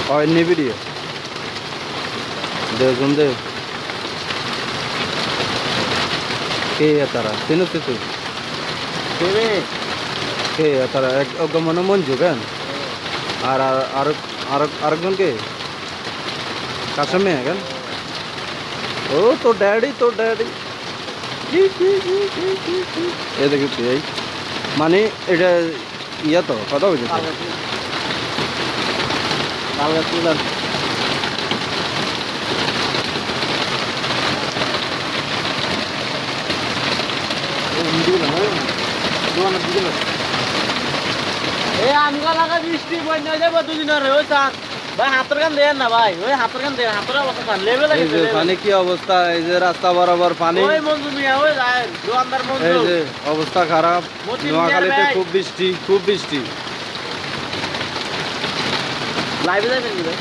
Oi, ni video. Deus deu. কে তারা চিনো তুই দেবে কে তারা এক মনে মঞ্জু কেন আর আর আর আরেকজন কে কার মেয়ে কেন ও তো ড্যাডি এ দেখি এই মানে এটা ইয়া তো কথা হয়েছে এই আমগা লাগা বৃষ্টি বন্যা যাবে দুদিন ধরে ওই চান ভাই হাতের গান দেন না ভাই ওই হাতের গান দেন হাতের অবস্থা চান লেভেল এই যে পানি কি অবস্থা এই যে রাস্তা বরাবর পানি ওই মঞ্জু মিয়া ওই যায় দোকানদার এই মঞ্জু যে অবস্থা খারাপ নোয়াখালীতে ভাই। খুব বৃষ্টি লাইভে যাবেন কি ভাই